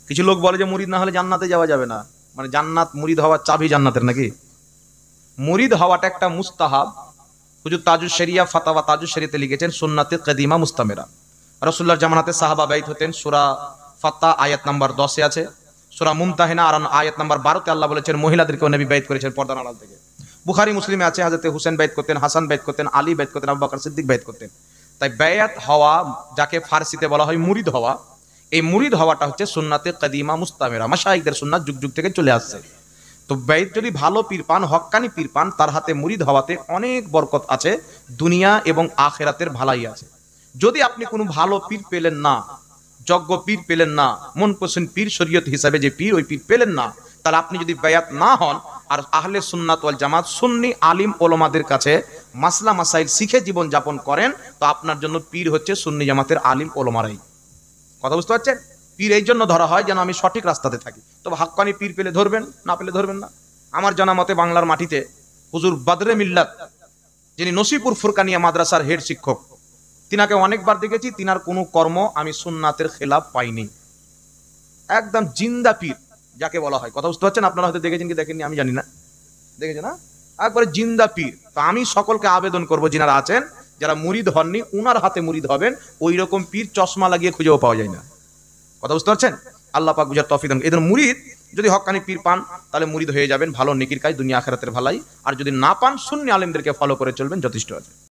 কিছু লোক বলে যে মুরিদ না হলে জান্নাতে যাওয়া যাবে না, মানে জান্নাত মুরিদ হওয়ার চাবি জান্নাতের নাকি? মুরিদ হওয়াটা একটা মুস্তাহাব। হুজুর তাজুশ শরিয়া ফাতাওয়া তাজুশ শরিয়াতে লিখেছেন সুন্নাতে কদিমা মুস্তামেরা। রাসূলুল্লাহর জামানাতে সাহাবা বাইত হতেন। সূরা ফাত্তা আয়াত নাম্বার 10 এ আছে। সূরা মুমতাহিনা আর আয়াত নাম্বার 12 তে আল্লাহ বলেছেন মহিলাদেরকেও নবী বাইত করেছেন পর্দার আড়াল থেকে। বুখারী মুসলিমে আছে হযরত হুসেন বাইত করতেন, হাসান বাইত করতেন, আলী বাইত করতেন, আবু বকর সিদ্দিক বাইত করতেন। তাই বায়াত হওয়া যাকে ফারসিতে বলা হয় মুরিদ হওয়া, এই মুরিদ হওয়াটা হচ্ছে সুন্নাতে কদিমা মুস্তামেরা, মাশায়েখদের সুন্নাত যুগ যুগ থেকে চলে আসছে। তো বাইত যদি ভালো পীর পান, হক্কানি পীর পান, তার হাতে মুরিদ হওয়াতে অনেক বরকত আছে, দুনিয়া এবং আখিরাতের ভালাই আছে। যদি আপনি কোনো ভালো পীর পেলেন না, যজ্ঞ পীর পেলেন না, মন পছন্দ পীর শরীয়ত হিসাবে যে পীর, ওই পীর পেলেন না, তাহলে আপনি যদি বায়াত না হন আর আহলে সুন্নাত ওয়াল জামাত সুন্নি আলিম ওলামাদের কাছে মাসলা মাসাইল শিখে জীবন যাপন করেন, তো আপনার জন্য পীর হচ্ছে সুন্নি জামাতের আলিম ওলামারাই। কথা বুঝতে পারছেন? পীর এই জন্য ধরা হয় যেন আমি সঠিক রাস্তাতে থাকি। তবে হাক্কানি পীর পেলে ধরবেন, না পেলে ধরবেন না। আমার জানা মতে বাংলার মাটিতে হুজুর বদরে মিল্লাত, যিনি নসিপুর ফুরকানিয়া মাদ্রাসার হেড শিক্ষক, তিনাকে অনেকবার দেখেছি, তিনার কোনো কর্ম আমি সুন্নাতের খেলাফ পাইনি। একদম জিন্দা পীর যাকে বলা হয়। কথা বুঝতে পারছেন? আপনারা হয়তো দেখেছেন কি দেখেননি আমি জানি না, দেখেছেন না? একবারে জিন্দা পীর। তো আমি সকলকে আবেদন করব, যিনারা আছেন যারা মুরিদ হননি, উনার হাতে মুরিদ হবেন। ওই রকম পীর চশমা লাগিয়ে খুঁজেও পাওয়া যায় না। কথা বুঝতে পারছেন? আল্লাহ পাক বুঝার তৌফিক দান। এদের মুরিদ যদি হক্কানি পীর পান, তাহলে মুরিদ হয়ে যাবেন, ভালো নেকির কাজ, দুনিয়া আখিরাতের ভালাই। আর যদি না পান, সুন্নি আলেমদেরকে ফলো করে চলবেন, যথেষ্ট আছে।